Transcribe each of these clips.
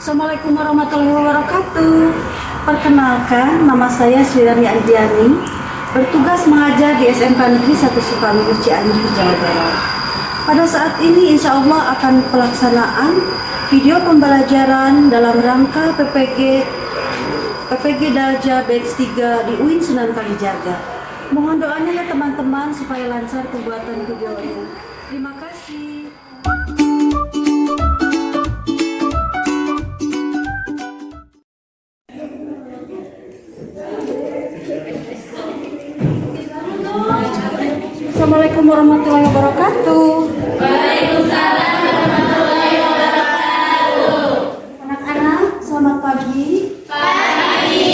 Assalamualaikum warahmatullahi wabarakatuh. Perkenalkan, nama saya Sriani Andiani, bertugas mengajar di SMK Negeri 1 Sukamaju Cianjur, Jawa Barat. Pada saat ini insya Allah akan pelaksanaan video pembelajaran dalam rangka PPG Darjah Batch 3 di UIN Sunan Kalijaga. Mohon doanya ya teman-teman supaya lancar pembuatan videonya. Terima kasih. Assalamualaikum warahmatullahi wabarakatuh. Waalaikumsalam warahmatullahi wabarakatuh. Anak-anak, selamat pagi. Pagi.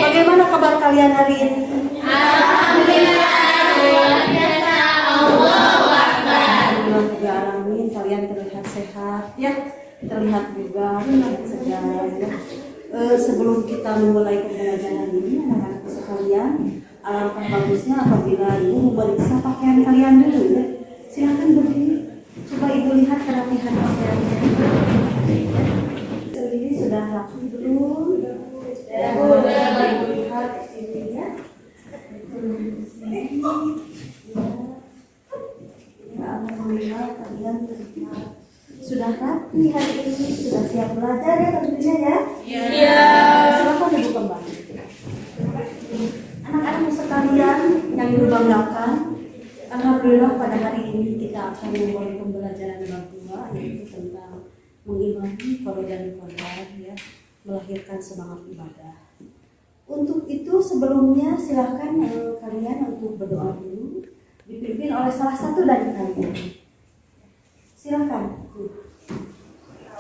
Bagaimana kabar kalian hari ini? Alhamdulillah, luar biasa. Allahu Akbar. Alhamdulillah, kalian terlihat sehat ya, terlihat juga segar ya. Sebelum kita memulai pembelajaran ini, anak-anak sekalian, alangkah bagusnya apabila ibu memeriksa pakaian kalian dulu ya. Silakan berdiri. Coba ibu lihat kerapihan pakaiannya. Ini sudah rapi belum? Sudah. Ibu lihat di sini ya. Ya, alhamdulillah kalian terlihat sudah rapi hari ini, sudah siap belajar ya tentunya ya. Iya. Silakan ibu kembali. Anak-anak sekalian yang ibu banggakan, alhamdulillah pada hari ini kita akan memulai pembelajaran bab 2, yaitu tentang mengimani qada dan qadar ya, melahirkan semangat ibadah. Untuk itu sebelumnya silakan kalian untuk berdoa dulu, dipimpin oleh salah satu dari kalian. Silakan.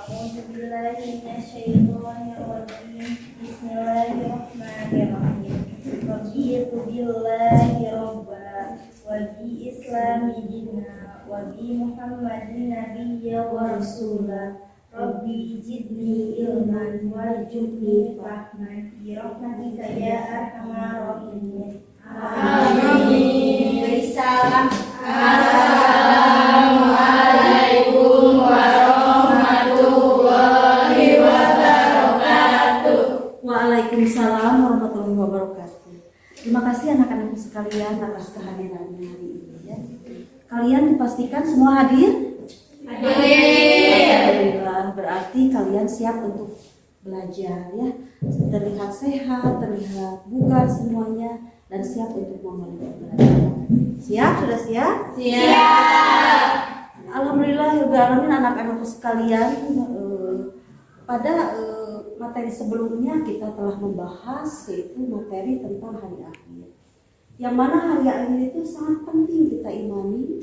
Bismillahirrahmanirrahim. Raditu billahi rabba wa bi islami dina wa bi muhammadin nabiyya wa rasula. Rabbi zidni ilman warzuqni fahman bi rahmatika ya arhamar rahimin. Amin. Salam. Assalamualaikum warahmatullahi wabarakatuh. Waalaikumsalam warahmatullahi wabarakatuh. Terima kasih anak-anak sekalian atas kehadirannya hari ini ya. Kalian dipastikan semua hadir? Alhamdulillah, berarti kalian siap untuk belajar ya. Terlihat sehat, terlihat bugar semuanya, dan siap untuk memulai pembelajaran. Siap? Sudah siap? Siap. Alhamdulillah, anak-anak sekalian, pada materi sebelumnya kita telah membahas yaitu materi tentang hari akhir. Yang mana hari akhir itu sangat penting kita imani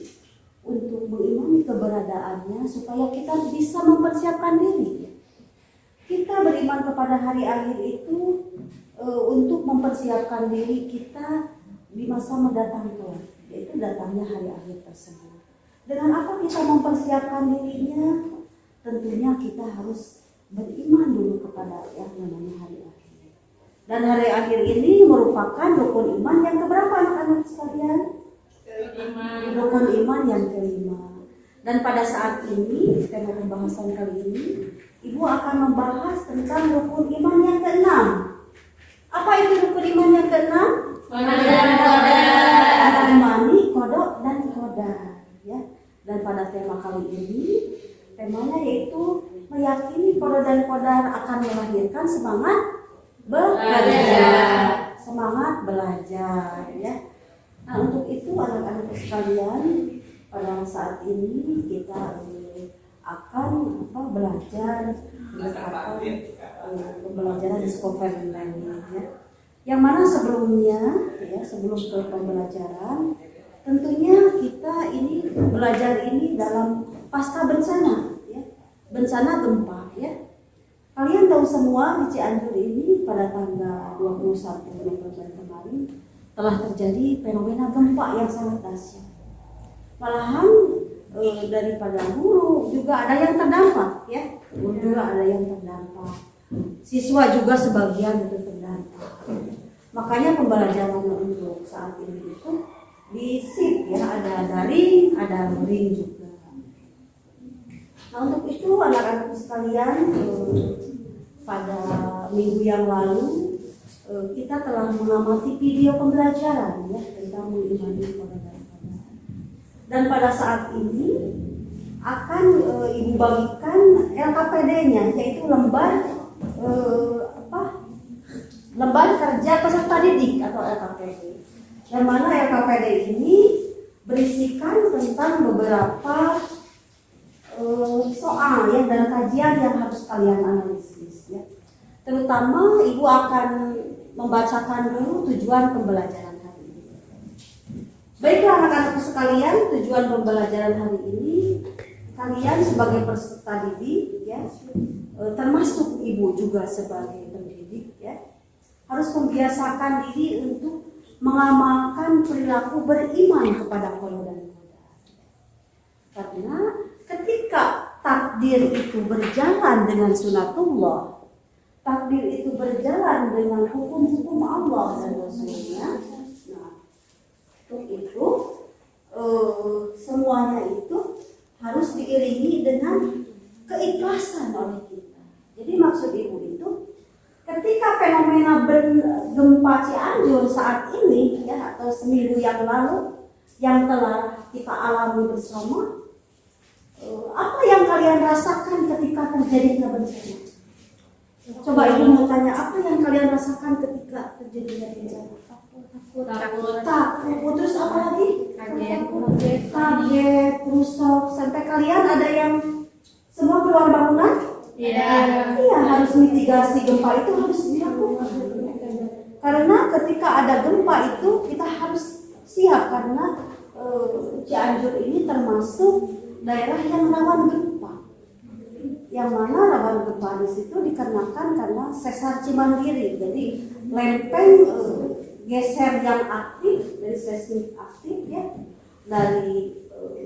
untuk mengimani keberadaannya supaya kita bisa mempersiapkan diri. Kita beriman kepada hari akhir itu untuk mempersiapkan diri kita di masa mendatang kelak, yaitu datangnya hari akhir tersebut. Dengan apa kita mempersiapkan dirinya? Tentunya kita harus beriman dulu kepada yang namanya hari akhir. Dan hari akhir ini merupakan rukun iman yang keberapa anak-anak sekalian? Rukun iman yang kelima. Dan pada saat ini, tema pembahasan kali ini, Ibu akan membahas tentang rukun iman yang keenam. Apa itu rukun iman yang keenam? Mengimani qada dan qadar ya. Dan pada tema kali ini, temanya yaitu meyakini qada dan qadar akan melahirkan semangat belajar. Semangat belajar ya. Nah, untuk itu anak-anak sekalian, pada saat ini kita akan belajar berdasarkan pembelajaran di Skoven ya. Yang mana sebelumnya ya, sebelum ke pembelajaran, tentunya kita ini belajar ini dalam pasca bencana ya. Bencana gempa ya. Kalian tahu semua di Cianjur ini pada tanggal 21 November kemarin telah terjadi fenomena gempa yang sangat dahsyat. Malahan daripada guru juga ada yang terdampak ya. Guru juga ada yang terdampak. Siswa juga sebagian itu terdampak. Makanya pembelajaran untuk saat ini itu di shift ya, ada daring, ada luring juga. Nah, untuk itu anak-anak sekalian, pada minggu yang lalu kita telah mengamati video pembelajaran ya tentang mengimani qada. Dan pada saat ini akan Ibu bagikan LKPD-nya, yaitu lembar lembar kerja peserta didik atau LKPD. Yang mana LKPD ini berisikan tentang beberapa soal ya dan kajian yang harus kalian analisis ya. Terutama Ibu akan membacakan dulu tujuan pembelajaran hari ini. Baiklah anak-anakku sekalian, tujuan pembelajaran hari ini kalian sebagai peserta didik ya, termasuk Ibu juga sebagai pendidik ya, harus membiasakan diri untuk mengamalkan perilaku beriman kepada qada dan qadar. Karena ketika takdir itu berjalan dengan sunatullah, takdir itu berjalan dengan hukum-hukum Allah dan Rasulnya, nah untuk itu semuanya itu harus diiringi dengan keikhlasan oleh kita. Jadi maksud Ibu itu ketika fenomena gempa Cianjur saat ini ya atau seminggu yang lalu yang telah kita alami bersama, apa yang kalian rasakan ketika terjadinya bencana? Coba Ibu mau tanya, apa yang kalian rasakan ketika terjadinya bencana? Takut, terus apa lagi? Kaget, rusak, sampai kalian ada yang semua keluar bangunan? Iya, harus mitigasi gempa itu harus dilakukan. Karena ketika ada gempa itu kita harus siap karena Cianjur ini termasuk daerah yang rawan gempa. Yang mana rawan gempa di situ dikarenakan karena sesar Cimandiri. Jadi lempeng geser yang aktif dari seismik aktif ya dari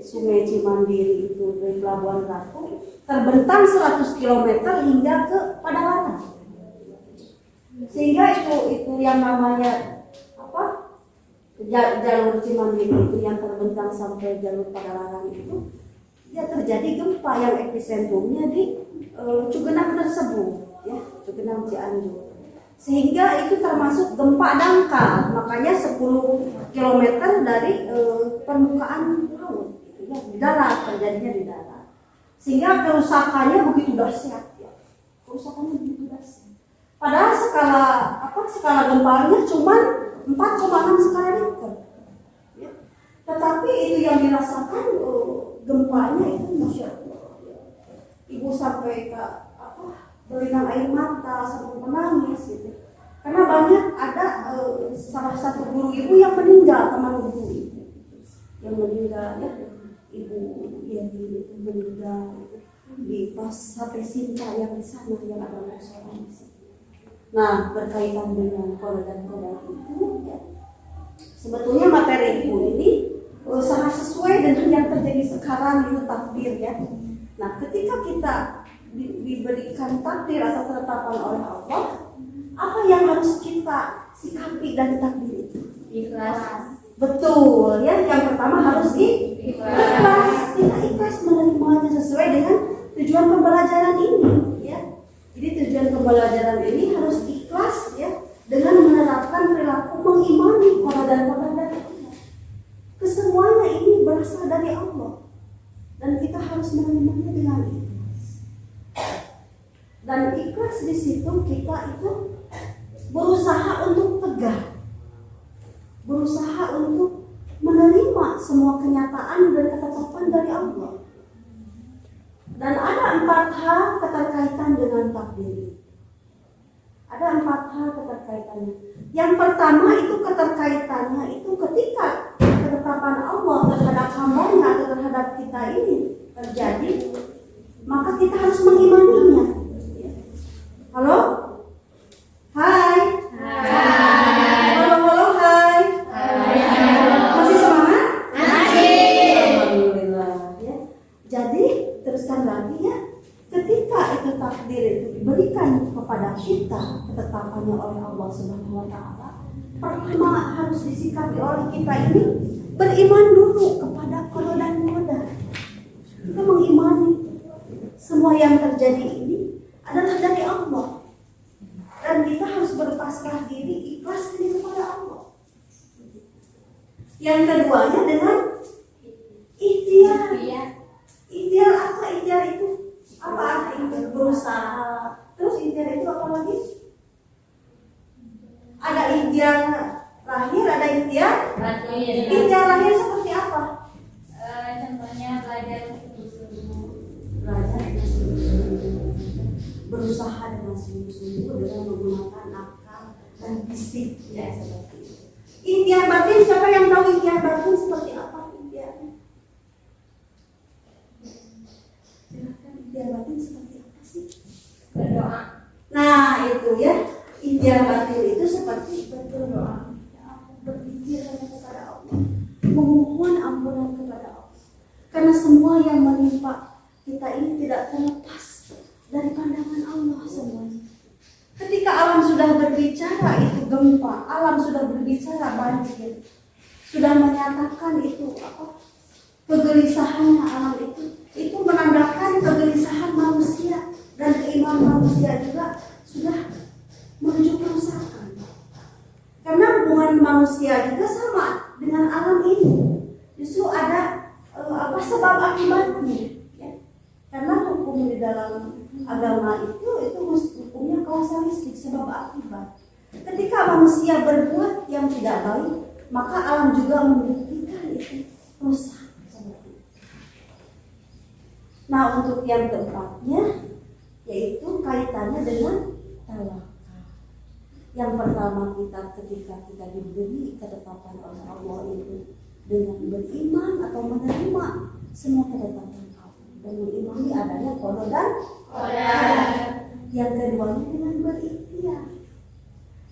Sungai Cimandiri itu dari Pelabuhan Ratu terbentang 100 km hingga ke Padalarang. Sehingga itu yang namanya jalur Cimandiri itu yang terbentang sampai jalur Padalarang itu ya terjadi gempa yang episentrumnya di Cugenang tersebut ya, Cugenang Cianjur. Sehingga itu termasuk gempa dangkal, makanya 10 km dari permukaan laut ya, di darat, terjadinya di darat. Sehingga kerusakannya begitu dahsyat ya. Kerusakannya begitu dahsyat. Padahal skala gempanya cuma 4,6 skala Richter. Ya. Tetapi itu yang dirasakan gempanya itu Masya Allah. Ya. Ibu sampai ke berinang air mata sampai menangis gitu. Karena banyak ada salah satu guru Ibu yang meninggal, teman guru Ibu yang meninggal ya. Ibu yang meninggal di pas sate Sinta yang di sana yang ada musola di situ. Nah, berkaitan dengan qada dan qadar itu ya, sebetulnya materi Ibu ini sangat sesuai dengan yang terjadi sekarang itu takdir ya. Nah, ketika kita diberikan takdir atau ketetapan oleh Allah, apa yang harus kita sikapi dari takdir itu? Ikhlas. Betul ya, yang pertama harus ikhlas. Kita ikhlas menerimanya sesuai dengan tujuan pembelajaran ini ya. Jadi tujuan pembelajaran ini harus ikhlas ya, dengan menerapkan perilaku mengimani qada dan qadar. Kesemuanya ini berasal dari Allah dan kita harus menerimanya dengan ikhlas. Dan ikhlas di situ kita itu berusaha untuk tegar, berusaha untuk menerima semua kenyataan dan ketetapan dari Allah. Dan ada 4 hal keterkaitan dengan takdir. Ada 4 hal keterkaitannya. Yang pertama itu keterkaitannya itu ketika ketetapan Allah terhadap hamba-Nya atau terhadap kita ini terjadi, maka kita harus mengimaninya. Halo? Hai. Halo, hai. Masih semangat? Masih. Alhamdulillah ya. Jadi teruskan lagi ya. Ketika itu takdir itu diberikan kepada kita ketetapannya oleh Allah Subhanahu wa taala, pertama harus disikapi oleh kita ini beriman dulu kepada qada dan qadar. Kita mengimani semua yang terjadi ini adalah dari Allah. pasrah diri, ikhlas diri kepada Allah. Yang keduanya dengan ikhtiar. Ikhtiar apa? Ikhtiar itu apa artinya? Berusaha. Terus ikhtiar itu apa lagi? Ada ikhtiar lahir, ada ikhtiar batin. Ikhtiar lahir seperti apa? Contohnya belajar sungguh-sungguh. Belajar dengan sungguh-sungguh, berusaha dengan sungguh-sungguh dengan menggunakan akal dan fisik, ya seperti itu. Ikhtiar batin, siapa yang tahu ikhtiar batin seperti apa ikhtiarnya? Silakan, ikhtiar batin seperti apa sih? Berdoa. Nah itu ya, ikhtiar batin itu seperti berdoa, ya Allah, berzikir hanya kepada Allah, memohon ampunan kepada Allah. Karena semua yang menimpa kita ini tidak terlepas dari pandangan Allah semuanya. Ketika alam sudah berbicara itu gempa, alam sudah berbicara banjir, sudah menyatakan itu apa? Kegelisahannya alam itu menandakan kegelisahan manusia dan keimanan manusia juga sudah menuju kerusakan. Karena hubungan manusia juga sama dengan alam ini. Justru ada sebab akibatnya. Ya. Karena hukum di dalam agama itu hukumnya kausalistik, sebab akibat. Ketika manusia berbuat yang tidak baik, maka alam juga membuktikan itu rusak. Nah untuk yang keempatnya, yaitu kaitannya dengan tawakal. Yang pertama ketika kita diberi ketetapan oleh Allah itu dengan beriman atau menerima semua ketetapan Allah dan mengimani adanya qada dan qadar. Yang keduanya dengan berikhtiar,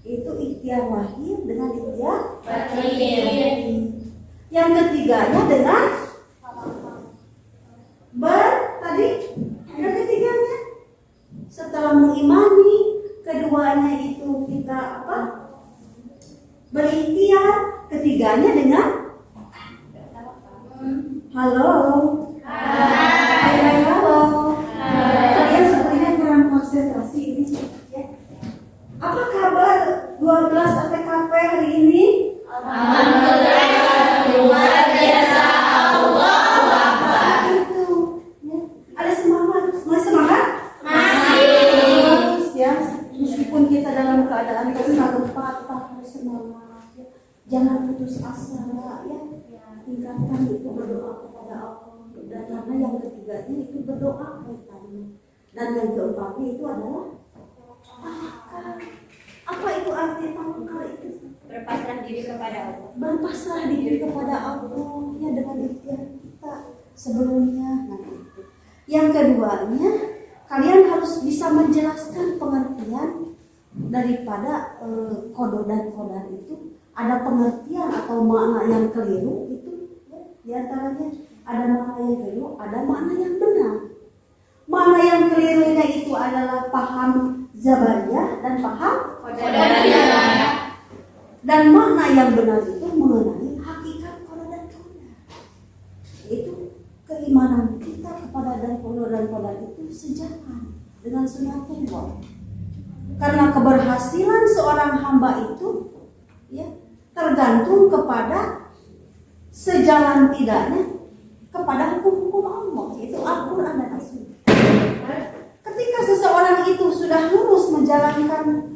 itu ikhtiar lahir dengan ikhtiar batin. Yang ketiganya dengan yang ketiganya setelah mengimani, keduanya itu kita apa? Berikhtiar, ketiganya dengan halo. Hai. Halo. Kalian sepertinya kurang konsentrasi ini ya. Apa kabar 12 ATKP hari ini? Alhamdulillah, luar biasa. Allahu Akbar. Itu ya. Ada semangat? Masih semangat? Masih. Harus ya. Meskipun kita dalam keadaan terlalu patah, harus semangat ya. Jangan putus asa ya. Tingkatkan itu berdoa kepada Allah. Dan karena yang ketiganya itu berdoa kaitannya. Dan yang keempatnya itu adalah tawakal. Apa itu arti tawakal itu? Berpasrah diri kepada Allah. Berpasrah diri kepada Allah ya, dengan ikhtiar kita sebelumnya. Nah itu. Yang keduanya, kalian harus bisa menjelaskan pengertian daripada qada dan qadar itu. Ada pengertian atau makna yang keliru itu ya, diantaranya ada makna yang keliru, ada makna yang benar. Makna yang kelirunya itu adalah paham zabariyah dan paham qadariyah. Dan makna yang benar itu mengenai hakikat qada dan qadar. Itu keimanan kita kepada dan qadar itu sejalan dengan sunnatullah. Karena keberhasilan seorang hamba itu ya tergantung kepada sejalan tidaknya kepada hukum-hukum Allah, yaitu Al-Quran dan As-Sunnah. Ketika seseorang itu sudah lurus menjalankan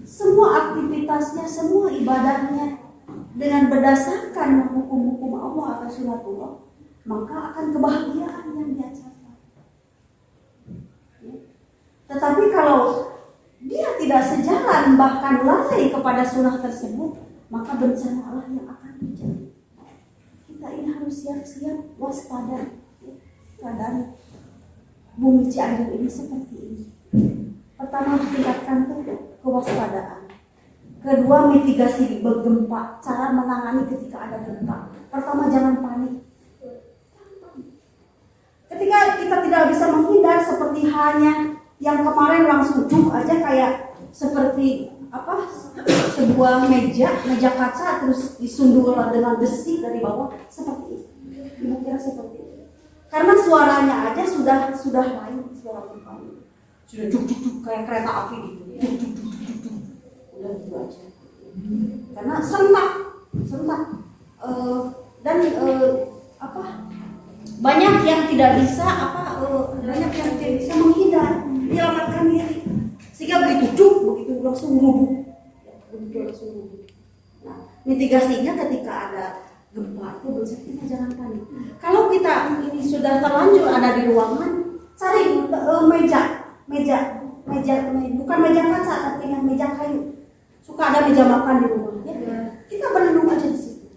semua aktivitasnya, semua ibadahnya dengan berdasarkan hukum-hukum Allah atau sunnatullah, maka akan kebahagiaan yang dia capai. Tetapi kalau dia tidak sejalan, bahkan lalai kepada sunnah tersebut, maka bencanalah yang akan terjadi. Kita ini harus siap-siap waspada. Keadaan bumi Cianjur ini seperti ini. Pertama, tingkatkan kewaspadaan. Kedua, mitigasi bergempa, cara menangani ketika ada gempa. Pertama, jangan panik. Ketika kita tidak bisa menghindar seperti hanya yang kemarin langsung aja kayak seperti sebuah meja kaca terus disundul dengan besi dari bawah, seperti itu. Ibu kira seperti itu. Karena suaranya aja sudah lain, suara gempa. Sudah juk kayak kereta api gitu. Udah gitu aja. Karena serentak dan banyak yang tidak bisa menghindar, menyelamatkan diri, sehingga begitu langsung rubuh. Nah, mitigasinya ketika ada gempa itu kita jangan panik. Kalau kita ini sudah terlanjur ada di ruangan, cari meja, bukan meja kaca tapi yang meja kayu. Suka ada meja makan di rumah, ya. Kita berlindung aja di situ.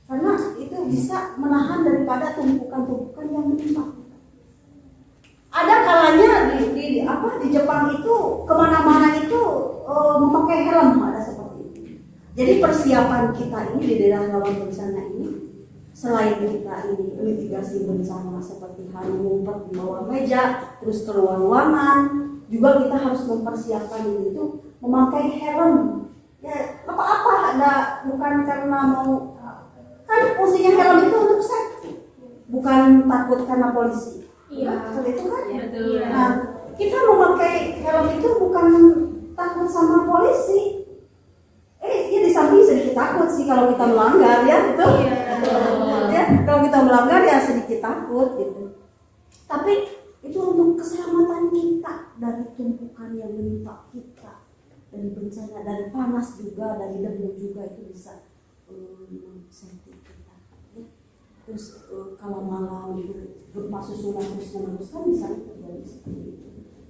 Karena itu bisa menahan daripada tumpukan-tumpukan yang menimpa. Ada kalanya di Jepang itu kemana-mana itu memakai helm, ada seperti itu. Jadi persiapan kita ini di daerah rawan bencana ini, selain kita ini mitigasi bencana seperti hal ngumpet di bawah meja, terus keluar ruangan, juga kita harus mempersiapkan itu memakai helm. Ya apa-apa, bukan karena mau, kan fungsinya helm itu untuk safety, bukan takut karena polisi. Iya. Betul itu kan? Ya, betul. Nah, kita memakai helm itu bukan takut sama polisi. Ya di samping sedikit takut sih kalau kita melanggar, ya betul. Ya, kalau kita melanggar ya sedikit takut gitu. Tapi itu untuk keselamatan kita dari tumpukan yang menimpa kita, dari bencana, dari panas juga, dari debu juga, itu bisa safety kita. Ya. Terus kalau malam gempa susulan terus menerus kan bisa terjadi seperti itu.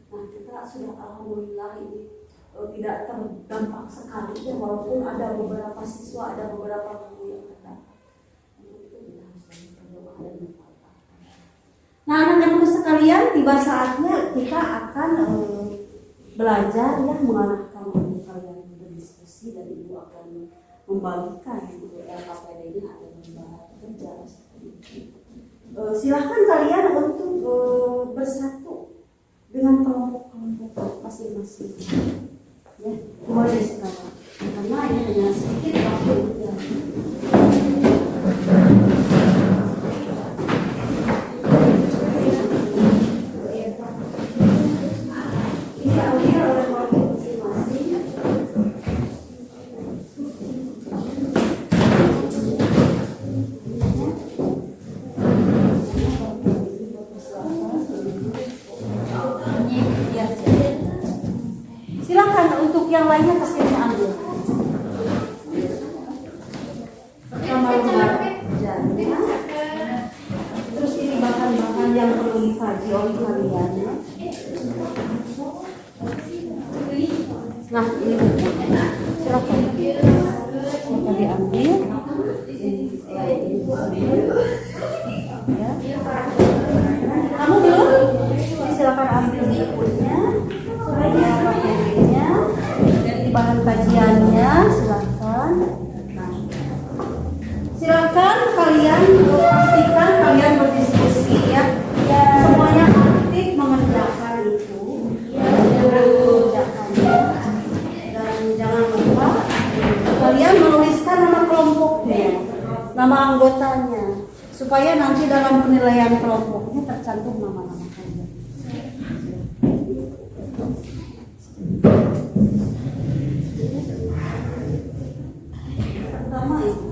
Nah, kita sudah alhamdulillah ini tidak terdampak sekali, ya, walaupun ada beberapa siswa, ada beberapa guru yang terdampak. Itu kita harus berdoa dan berdoa. Nah, anak-anak sekalian, tiba saatnya kita akan belajar yang mengarahkan untuk kalian berdiskusi, dan ibu akan membagikan LKPD-nya ada lembaga kerja seperti itu. Silahkan kalian untuk bersatu dengan kelompok-kelompok masing-masing. Ya, mulai sekarang. Karena ini hanya sedikit waktu ya. Silakan untuk yang lainnya kesini ambil. Pertama lembar kerjanya. Terus ini bahan-bahan yang perlu dikaji oleh kalian. Ya. Nah ini silakan. Silakan diambil. Ya. Kamu belum? Silakan ambil bukunya. Bahan kajiannya silakan. Nah, silakan kalian pastikan kalian berdiskusi ya. Semuanya aktif mengerjakan itu. Mengerjakannya. Dan jangan lupa kalian menuliskan nama kelompoknya, nama anggotanya, supaya nanti dalam penilaian kelompoknya tercantum nama-nama kalian. Pertama itu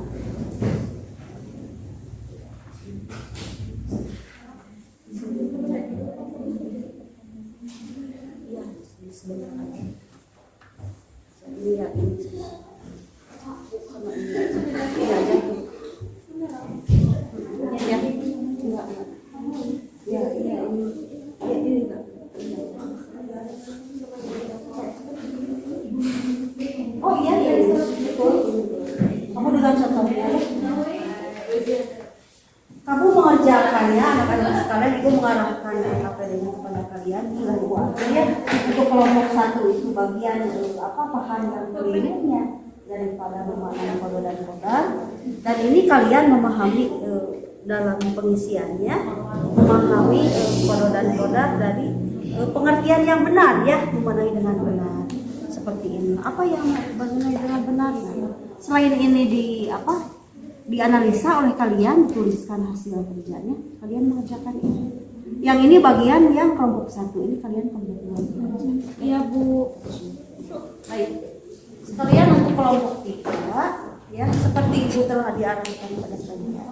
ya, sebenarnya lihat ini ini aja tuh ya, enggak ya, ya ini enggak. Oh iya, betul. Kamu dengan contohnya. Kamu mengerjakannya, anak-anak sekalian, ibu mengarahkan LKPD-nya kepada kalian. Sudah ibu ambil ya. Untuk kelompok satu itu bagian bahan yang kelirunya daripada memaknai kode dan kodar. Dan ini kalian memahami dalam pengisiannya, memahami kode dan kodar dari pengertian yang benar ya, memaknai dengan benar. Seperti ini. Apa yang mengenai dengan benar? Selain ini dianalisa oleh kalian, tuliskan hasil kerjanya, kalian mengerjakan ini. Yang ini bagian yang kelompok satu, ini kalian kelompok dua. Iya Bu. Baik. Sekalian untuk kelompok 3 ya, seperti Ibu telah diarahkan pada saya.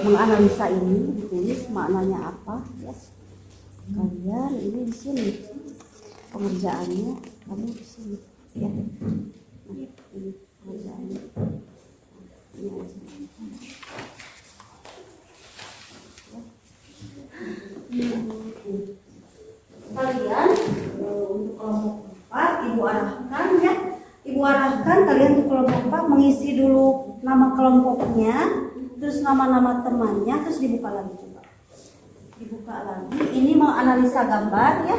Menganalisa ini ditulis maknanya apa ya. Kalian ini di sini pengerjaannya, kamu di sini ya. Nah, ini pengerjaannya. Ini aja. Kalian untuk kelompok 4 Ibu arahkan ya. Ibu arahkan kalian untuk kelompok 4 mengisi dulu nama kelompoknya, terus nama-nama temannya, terus dibuka lagi coba. Dibuka lagi. Ini mau analisa gambar ya.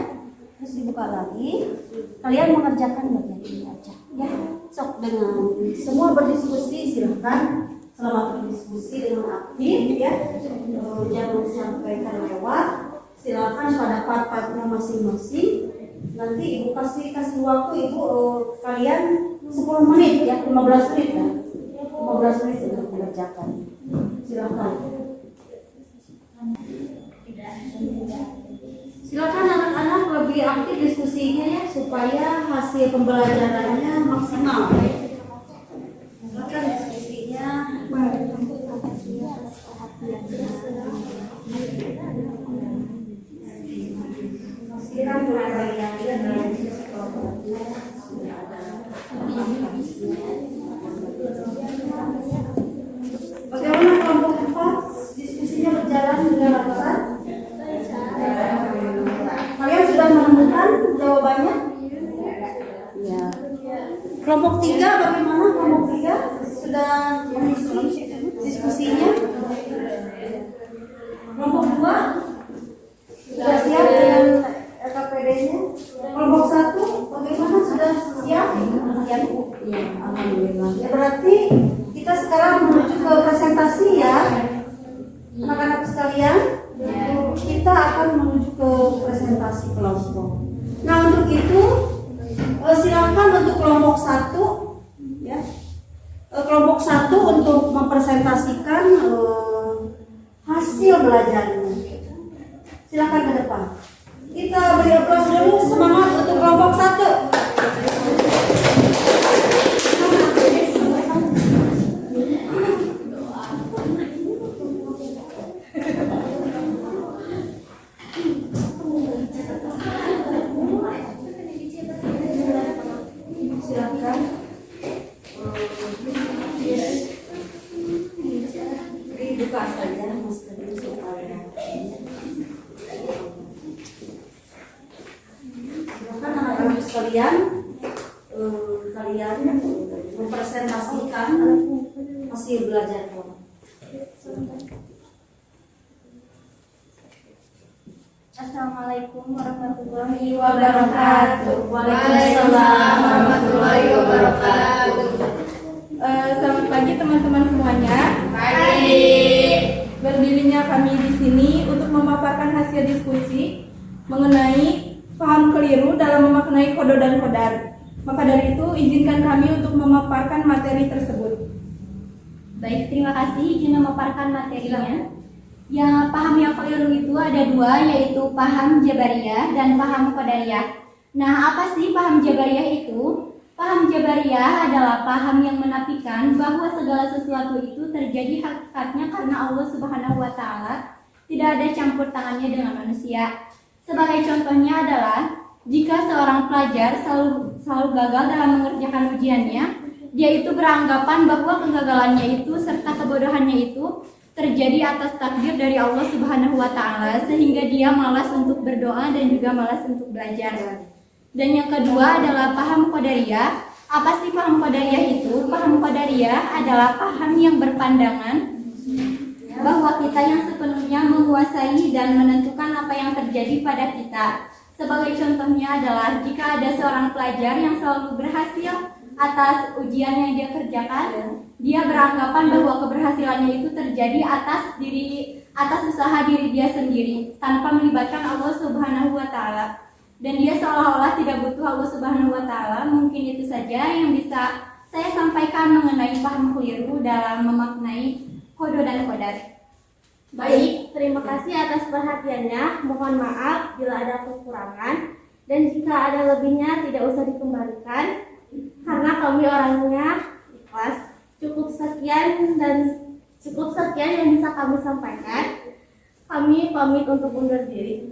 Terus dibuka lagi. Kalian mengerjakan bagian ini aja ya. Sok dengan semua berdiskusi silahkan. Selamat berdiskusi dengan aktif ya. Jangan sampai terlewat. Silakan pada part-partnya masing-masing. Nanti Ibu kasih waktu Ibu kalian 10 menit ya, 15 menit ya. 15 menit untuk mengerjakan. Silakan. Silakan anak-anak lebih aktif diskusinya ya supaya hasil pembelajarannya maksimal. Silakan diskusinya. Silakan bagaimana kelompok 4 diskusinya berjalan dengan lancar? Kalian sudah menemukan jawabannya? Ya. Kelompok 3 bagaimana? Kelompok 3 sudah mengisi diskusinya? Kelompok 2 sudah siap dengan LKPD-nya? Kelompok 1 bagaimana? Sudah siap? Ya, alhamdulillah. Ya, berarti kita sekarang menuju ke presentasi ya, anak-anak sekalian. Kita akan menuju ke presentasi kelompok. Nah, untuk itu silakan untuk kelompok 1 ya. Kelompok 1 untuk mempresentasikan hasil belajarnya. Silakan ke depan. Kita beri aplaus dulu, semangat untuk kelompok 1. Silakan. Dibuka saja masker supaya. Silakan anak-anak sekalian, kalian mempresentasikan hasil belajar kamu. Assalamualaikum warahmatullahi wabarakatuh. Waalaikumsalam warahmatullahi wabarakatuh. Selamat pagi teman-teman semuanya. Pagi. Berdirinya kami di sini untuk memaparkan hasil diskusi mengenai paham keliru dalam memaknai kodo dan kodar. Maka dari itu izinkan kami untuk memaparkan materi tersebut. Baik, terima kasih. Izin memaparkan materinya. Ya, paham yang keliru itu ada dua, yaitu paham Jabariyah dan paham Qadariyah. Nah, apa sih paham Jabariyah itu? Paham Jabariyah adalah paham yang menafikan bahwa segala sesuatu itu terjadi hakikatnya karena Allah Subhanahu wa Ta'ala, tidak ada campur tangannya dengan manusia. Sebagai contohnya adalah jika seorang pelajar selalu gagal dalam mengerjakan ujiannya, dia itu beranggapan bahwa kegagalannya itu serta kebodohannya itu terjadi atas takdir dari Allah Subhanahu wa Ta'ala, sehingga dia malas untuk berdoa dan juga malas untuk belajar. Dan yang kedua adalah paham Qadariyah. Apa sih paham Qadariyah itu? Paham Qadariyah adalah paham yang berpandangan bahwa kita yang sepenuhnya menguasai dan menentukan apa yang terjadi pada kita. Sebagai contohnya adalah jika ada seorang pelajar yang selalu berhasil atas ujian yang dia kerjakan, dia beranggapan bahwa keberhasilannya itu terjadi atas usaha diri dia sendiri tanpa melibatkan Allah Subhanahu wa Ta'ala, dan dia seolah-olah tidak butuh Allah Subhanahu wa Ta'ala. Mungkin itu saja yang bisa saya sampaikan mengenai paham keliru dalam memaknai kodo dan kodar. Baik, terima kasih atas perhatiannya. Mohon maaf bila ada kekurangan, dan jika ada lebihnya tidak usah dikembalikan, karena kami orangnya ikhlas. Cukup sekian yang bisa kami sampaikan. Kami pamit untuk undur diri.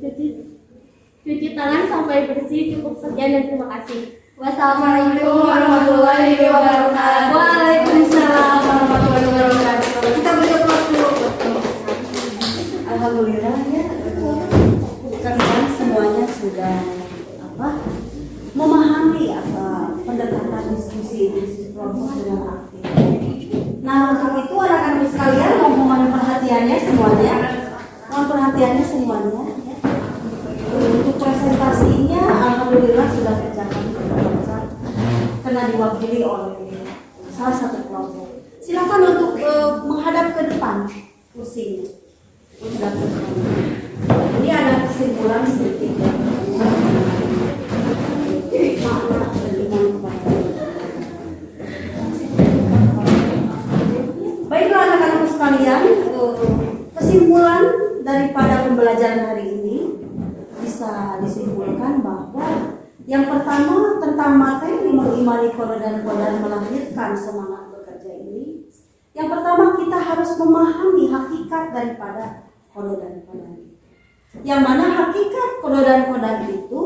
Cuci tangan sampai bersih. Cukup sekian dan terima kasih. Wassalamualaikum warahmatullahi wabarakatuh. Waalaikumsalam warahmatullahi wabarakatuh. Kita berdoa dulu. Alhamdulillah ya, kalian semuanya sudah memahami pendekatan diskusi kelompok dengan aktif. Nah, untuk itu anak-anak sekalian mohon perhatiannya semuanya. Ya. Untuk presentasinya alhamdulillah sudah tercapai karena diwakili oleh salah satu kelompok. Silakan untuk menghadap ke depan kursinya. Ini ada kesimpulan sedikit ya. Baiklah anak-anak sekalian, kesimpulan daripada pembelajaran hari ini bisa disimpulkan bahwa yang pertama tentang materi mengimani qada dan qadar melahirkan semangat bekerja ini. Yang pertama kita harus memahami hakikat daripada qada dan qadar. Yang mana hakikat qada dan qadar itu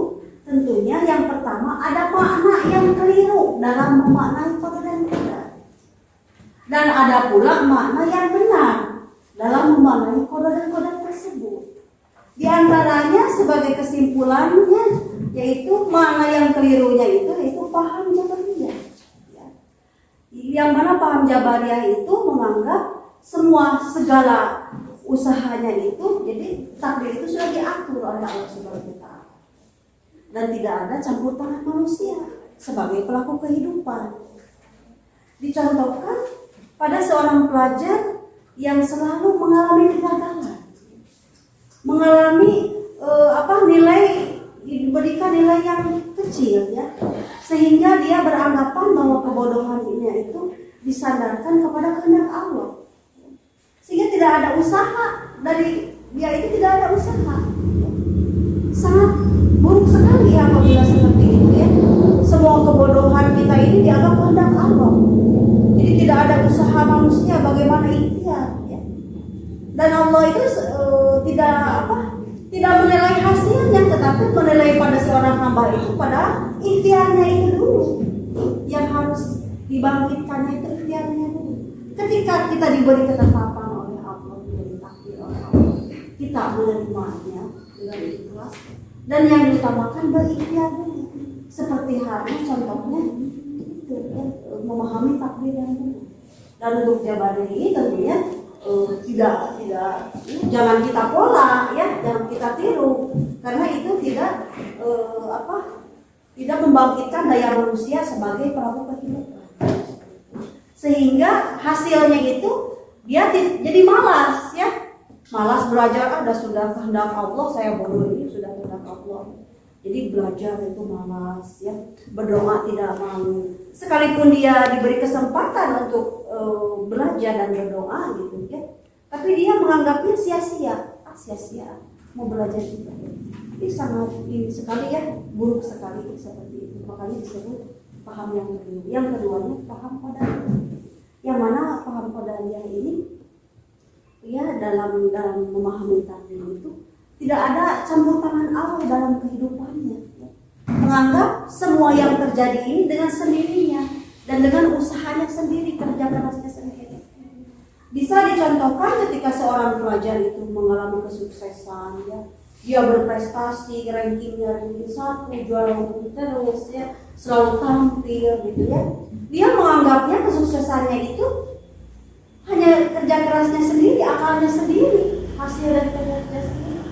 tentunya yang pertama ada makna yang keliru dalam memaknai qada dan qadar. Dan ada pula makna yang benar dalam memaknai qada dan qadar tersebut. Di antaranya sebagai kesimpulannya yaitu makna yang kelirunya itu yaitu paham Jabariyah. Ya. Yang mana paham Jabariyah itu menganggap segala usahanya itu jadi takdir itu sudah diatur oleh Allah Subhanahu wa taala. Dan tidak ada campur tangan manusia sebagai pelaku kehidupan. Dicontohkan pada seorang pelajar yang selalu mengalami kegagalan, mengalami diberikan nilai yang kecil ya, sehingga dia beranggapan bahwa kebodohannya itu disandarkan kepada kehendak Allah, sehingga tidak ada usaha dari dia, itu tidak ada usaha. Sangat buruk sekali apabila seperti itu ya. Semua kebodohan kita ini dianggap kehendak Allah. Jadi tidak ada usaha manusia bagaimana ikhtiar ya. Dan Allah itu tidak menilai hasilnya, tetapi menilai pada seorang hamba itu pada ikhtiarnya itu dulu. Yang harus dibangkitkannya itu ikhtiarnya dulu. Ketika kita diberi ketetapan oleh Allah, diberi takdir oleh Allah, kita menerimanya dengan ikhlas. Dan yang diutamakan berikhtiar dulu. Seperti halnya contohnya itu ya, memahami takdir yang benar. Dan untuk Jabariyah ini tentunya jangan kita pola ya, jangan kita tiru, karena itu tidak membangkitkan daya manusia sebagai pelaku kehidupan, sehingga hasilnya itu dia jadi malas ya, malas belajar. Sudah kehendak Allah, saya bodoh ini sudah kehendak Allah, jadi belajar itu malas ya, berdoa tidak mau, sekalipun dia diberi kesempatan untuk belajar dan berdoa gitu ya, tapi dia menganggapnya sia-sia mau belajar juga. Ini sangat sekali ya, buruk sekali seperti itu. Makanya disebut paham yang kedua. Yang keduanya paham qadariyah, yang mana paham qadariyah ini ya dalam memahami takdir itu tidak ada campur tangan Allah dalam kehidupannya ya. Menganggap semua yang terjadi ini dengan sendirinya dan dengan usahanya sendiri, kerja kerasnya sendiri. Bisa dicontohkan ketika seorang pelajar itu mengalami kesuksesan ya, dia berprestasi, rankingnya ranking 1, juara umum terus ya, selalu tampil gitu ya. Dia menganggapnya kesuksesannya itu hanya kerja kerasnya sendiri, akalnya sendiri, hasil dari kerja sendiri,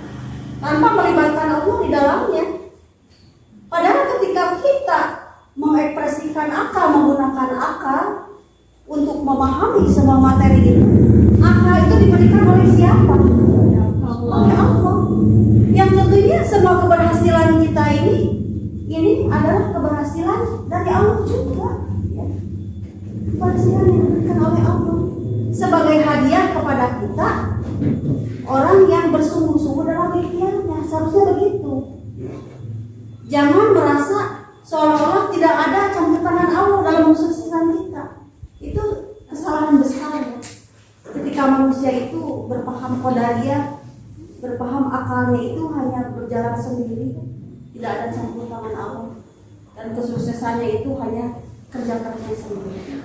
tanpa melibatkan Allah di dalamnya. Padahal ketika kita mengekspresikan akal, menggunakan akal untuk memahami semua materi itu, akal itu diberikan oleh siapa? Oleh Allah. Yang tentunya semua keberhasilan kita ini adalah keberhasilan dari Allah juga ya. Keberhasilan yang diberikan oleh Allah sebagai hadiah kepada kita orang yang bersungguh-sungguh dalam ikhtiarnya. Seharusnya begitu. Jangan merasa seolah-olah tidak ada campur tangan Allah dalam kesuksesan kita. Itu kesalahan besar ya. Ketika manusia itu berpaham qadariyah, berpaham akalnya itu hanya berjalan sendiri, tidak ada campur tangan Allah, dan kesuksesannya itu hanya kerja-kerja sendiri.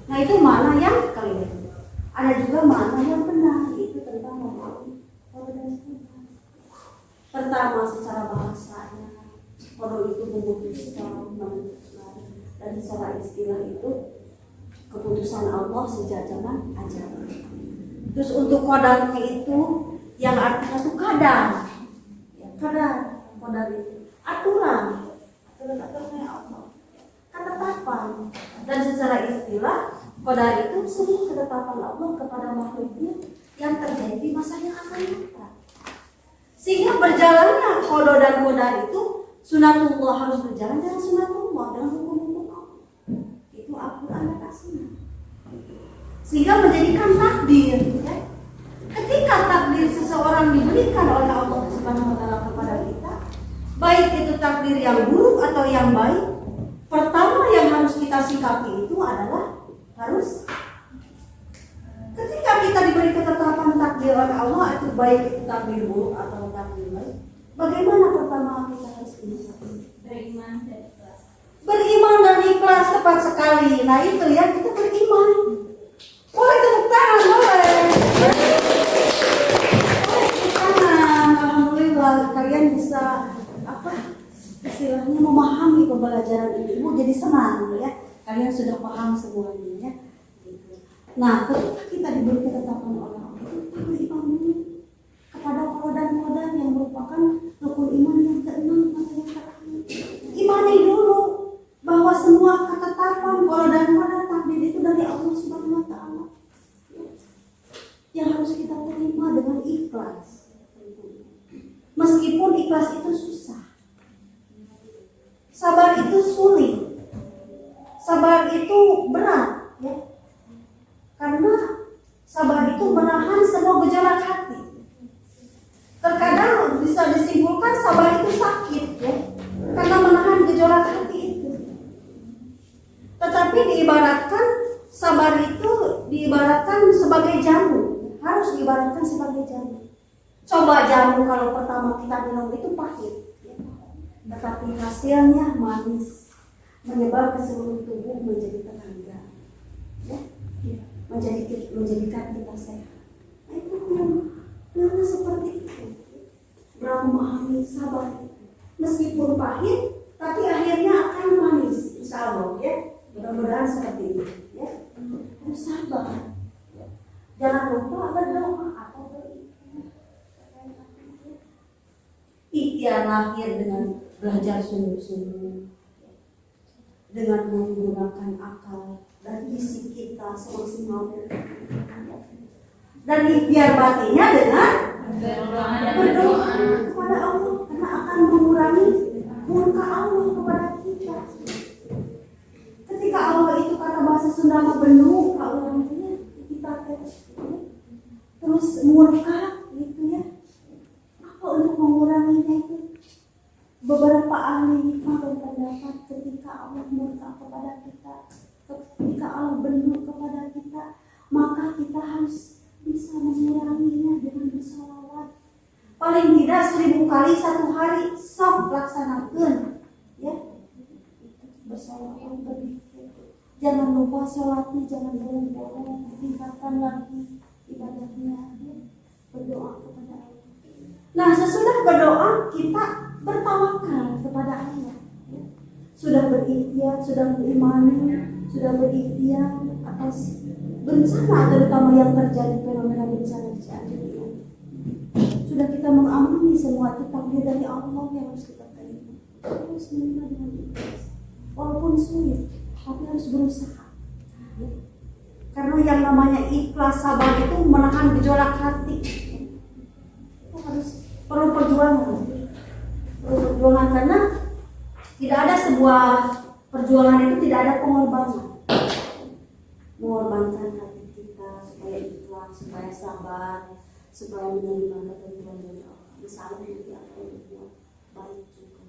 Nah itu makna yang keliru. Ada juga makna yang benar, itu tentang memahami qada dan qadar. Pertama secara bahasanya, qada itu memutuskan, dan secara istilah itu keputusan Allah sejak zaman ajaib. Terus untuk qadarnya itu yang artinya itu kadar, ya, qadar itu aturan Allah, ketetapan. Dan secara istilah qadar itu semua ketetapan Allah kepada makhluknya yang terjadi di masa yang akan datang. Sehingga berjalannya qada dan qadar itu sunatullah, harus berjalan dengan sunatullah, dengan hukum-hukum Allah. Itu Al-Quran dan As-Sunnah. Sehingga menjadikan takdir ya. Ketika takdir seseorang diberikan oleh Allah Subhanahu wa taala kepada kita, baik itu takdir yang buruk atau yang baik, pertama yang harus kita sikapi itu adalah harus ketika kita diberi ketetapan takdir oleh Allah, itu baik itu takdir buruk atau takdir baik, bagaimana pertama kita harus menyikapi? Beriman dan ikhlas, tepat sekali. Nah itu ya, kita beriman. Boleh tepuk tangan, boleh. Alhamdulillah kalian bisa istilahnya memahami pembelajaran ini. Ibu jadi senang ya. Kalian sudah paham semuanya ya. Nah, ketika kita diberi ketetapan oleh Allah, kita beriman dulu kepada qada dan qadar yang merupakan rukun iman yang keenam atau yang terakhir. Imani dulu bahwa semua ketetapan qada dan qadar takdir itu dari Allah Subhanahu wa taala. Yang harus kita terima dengan ikhlas. Meskipun ikhlas itu susah. Sabar itu sulit. Sabar itu berat, ya. Karena sabar itu menahan semua gejolak hati. Terkadang bisa disimpulkan sabar itu sakit, ya. Karena menahan gejolak hati itu. Tetapi diibaratkan sabar itu diibaratkan sebagai jamu, harus diibaratkan sebagai jamu. Coba jamu kalau pertama kita minum itu pahit, ya. Tetapi hasilnya manis, menyebar ke seluruh tubuh menjadi tenaga, ya. Menjadikan kita sehat. Nah, itu karena seperti itu. Berapa memahami sabar, meskipun pahit, tapi akhirnya akan manis, insya Allah, ya. Mudah-mudahan seperti itu, ya. Harus sabar. Ya. Jangan lupa berdoa atau berikhtiar. Ikhtiar lahir dengan belajar sungguh-sungguh, dengan menggunakan akal dan isi kita semaksimal mungkin. Dan ikhtiar batinnya dengan berdoa kepada Allah, karena akan mengurangi murka Allah kepada kita. Ketika Allah itu kata bahasa Sunda benuh orangnya, kita terus murka gitu ya. Apa untuk menguranginya itu? Beberapa ahli hikmah berpendapat ketika Allah murka kepada kita, ketika Allah benuh kepada kita, maka kita harus bisa menguranginya dengan bersalawat. Paling tidak 1000 kali satu hari, sok laksanakan, ya. Bersalawat, berzikir. Jangan lupa sholatnya, jangan bolong-bolong, tingkatkan lagi ibadahnya, ya. Berdoa kepada Allah. Nah, sesudah berdoa kita bertawakal kepada Allah, ya. Sudah berikhtiar, sudah beriman, sudah berikhtiar atas bencana terutama yang terjadi, fenomena bencana di Cianjur ini. Sudah kita mengamini semua itu takdir dari Allah yang harus kita terima. Harus menerima dengan ikhlas, walaupun sulit, tapi harus berusaha, ya. Karena yang namanya ikhlas, sabar itu menahan gejolak hati. Itu harus perlu perjuangan. Perjuangan karena tidak ada sebuah perjuangan itu tidak ada pengorbanan. Mengorbankan hati kita supaya ikhlas, supaya sabar, supaya menerima ketentuan dari Allah. Misalnya nanti akan berbuat baik juga.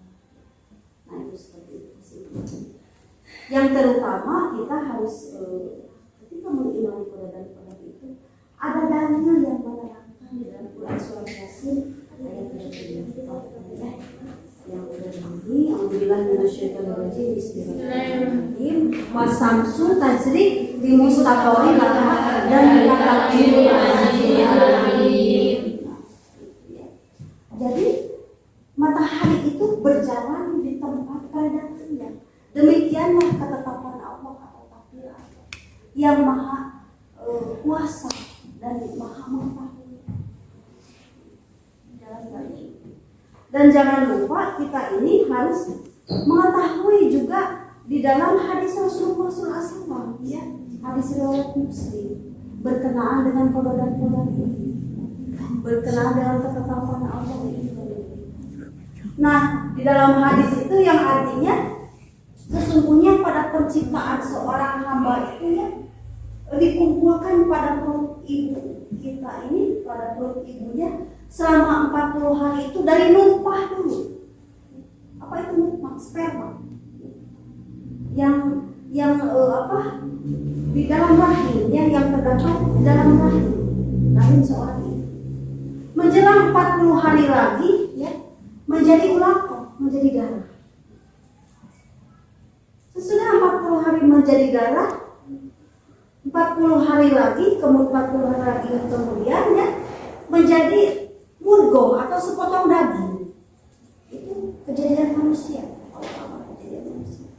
Nah itu seperti itu sih. Yang terutama kita harus ketika mengimani qadar itu ada dalilnya yang menerangkan di dalam Quran surah Yasin ayat 34 yang berbunyi Alhamdulillah minasyaitonirrajim bismillahirrahmanirrahim wasamsu tajri di mustaqarrin laha dan takdirul azizil alim. Jadi matahari itu berjalan di tempat beredarnya. Demikianlah ketetapan Allah atau takdir Allah yang maha kuasa dan maha mengetahui. Dan jangan lupa kita ini harus mengetahui juga di dalam hadis Rasulullah SAW, ya, hadis riwayat Muslim berkenaan dengan qada dan qadar ini, berkenaan dengan ketetapan Allah ini. Nah, di dalam hadis itu yang artinya sesungguhnya pada penciptaan seorang hamba itu ya dikumpulkan pada perut ibu kita ini, pada perut ibunya selama 40 hari itu dari nutfah dulu. Apa itu nutfah? Sperma. Yang di dalam rahimnya, yang terdapat di dalam rahim seorang ibu. Menjelang 40 hari lagi ya menjadi ulaqah, menjadi darah. Sesudah 40 hari menjadi darah, 40 hari lagi, kemudian 40 hari lagi kemudian ya menjadi mudghah atau sepotong daging. Itu kejadian manusia. Kejadian manusia.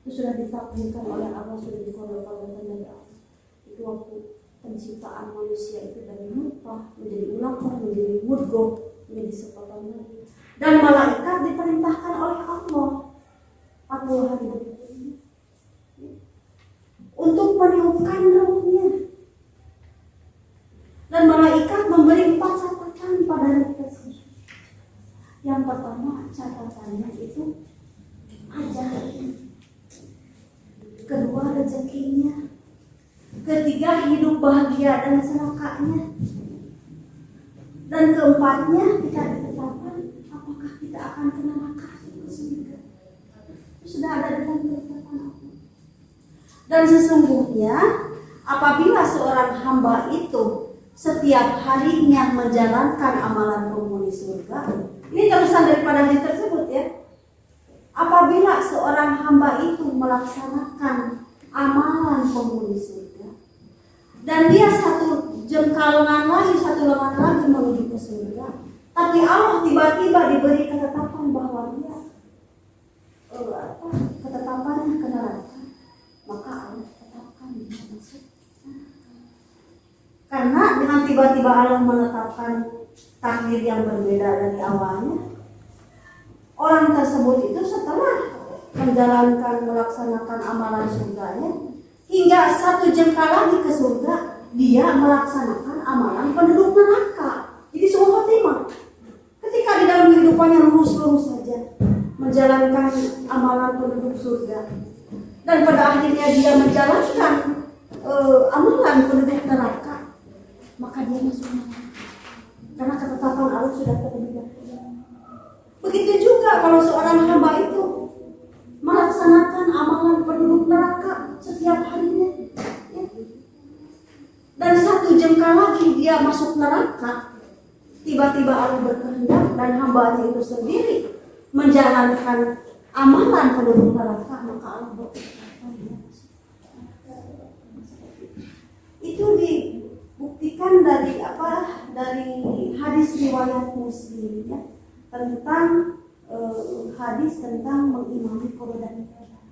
Itu sudah ditakdirkan oleh Allah, sudah dikodokkan oleh Allah. Itu waktu penciptaan manusia itu dari nutfah menjadi ulaqah, menjadi mudghah, menjadi sepotong daging. Dan malaikat diperintahkan oleh Allah 40 hari berikutnya untuk meniupkan ruhnya. Dan malaikat memberi 4 catatan pada hari tersebut. Yang pertama catatannya itu ajalnya, kedua rezekinya, ketiga hidup bahagia dan celakanya, dan keempatnya kita ditetapkan apakah kita akan ke neraka atau ke surga. Sudah ada dalam ketetapan Allah. Dan sesungguhnya apabila seorang hamba itu setiap harinya menjalankan amalan penghuni surga, ini terusan daripada hadis tersebut ya. Apabila seorang hamba itu melaksanakan amalan penghuni surga dan dia satu jengkal lengan lagi, satu lengan lagi menuju ke surga, tapi Allah tiba-tiba diberi ketetapan bahwa dia ketetapannya ke neraka, maka Allah tetapkan dia masuk neraka. Karena dengan tiba-tiba Allah menetapkan takdir yang berbeda dari awalnya, orang tersebut itu setelah menjalankan melaksanakan amalan surganya hingga satu jengkal lagi ke surga, dia melaksanakan amalan penduduk neraka. Jadi semua khotimah. Ketika di dalam kehidupannya lurus-lurus saja menjalankan amalan penduduk surga, dan pada akhirnya dia menjalankan amalan penduduk neraka, maka dia masuk neraka. Karena ketetapan Allah sudah terlebih dahulu. Begitu juga kalau seorang hamba itu melaksanakan amalan penduduk neraka setiap harinya, ya. Dan satu jengkal lagi dia masuk neraka, tiba-tiba Allah berkehendak dan hambanya itu sendiri menjalankan amalan penduduk neraka, maka Allah berkehendak dia masuk neraka. Itu dibuktikan dari dari hadis riwayat Muslim ya, tentang hadis tentang mengimani qada dan qadar.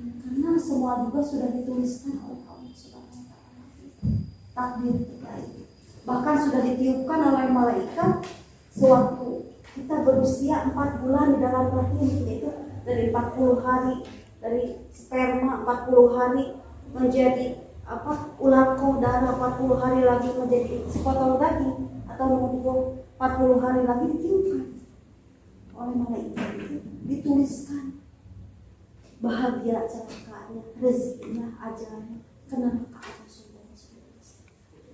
Karena semua juga sudah dituliskan oleh Allah Subhanahu wa taala. Takdir kita ini bahkan sudah ditiupkan oleh malaikat sewaktu kita berusia 4 bulan di dalam rahim, yaitu dari 40 hari dari sperma, 40 hari menjadi ulaqah darah, 40 hari lagi menjadi sepotong daging atau mudghah, 40 hari lagi ditiupkan oleh malaikat itu, dituliskan bahagia celakanya, rezekinya, ajalnya, ke neraka atau surga.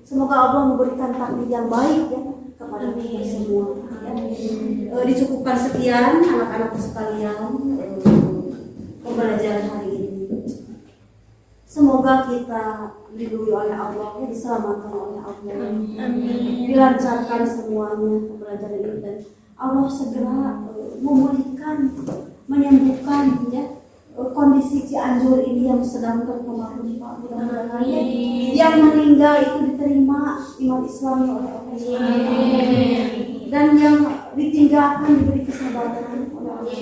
Semoga Allah memberikan takdir yang baik ya kepada kita semua. Ya. Dicukupkan sekian anak-anak sekalian pembelajaran hari ini. Semoga kita dilindungi oleh Allah, ya, diselamatkan oleh Allah. Amin. Dilancarkan semuanya pembelajaran ini dan Allah segera memulihkan, menyembuhkan ya kondisi Cianjur ini yang sedang terkemarin Pak. Mudah-mudahan yang meninggal itu diterima iman Islam oleh Allah. Dan yang ditinggalkan diberi kesabaran oleh Allah.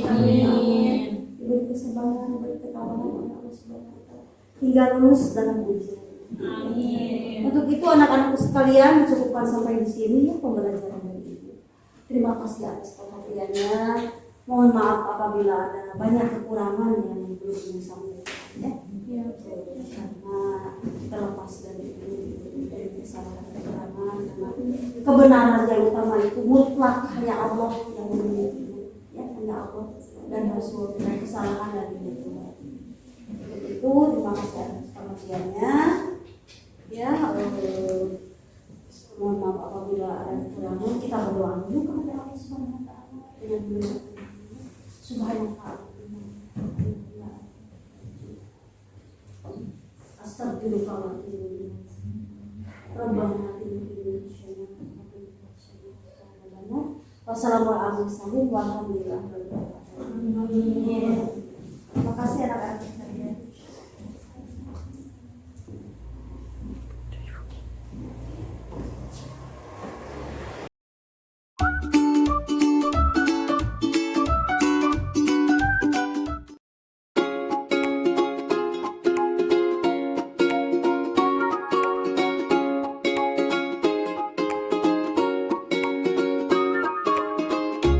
Diberi kesabaran, diberi ketabahan oleh Allah Subhanahu wa taala hingga lulus dalam ujian. Untuk itu anak-anakku sekalian cukupkan sampai di sini ya pembelajaran hari ini. Terima kasih atas perhatiannya. Mohon maaf apabila ada banyak kekurangan yang belum disampaikan ya. Karena terlepas dari kesalahan kekurangan, karena kebenaran yang utama itu mutlak hanya Allah yang memiliki, ya hanya Allah dan Rasul, dan kesalahan dari itu. Itu terima kasih atas perhatiannya. Ya, mohon maaf apabila ada kekurangan. Kita berdoa dulu kepada Allah Subhanahu wa taala dengan berdoa. Subhanallah. Astagfirullahaladzim. Rabbana wassalamualaikum warahmatullahi wabarakatuh.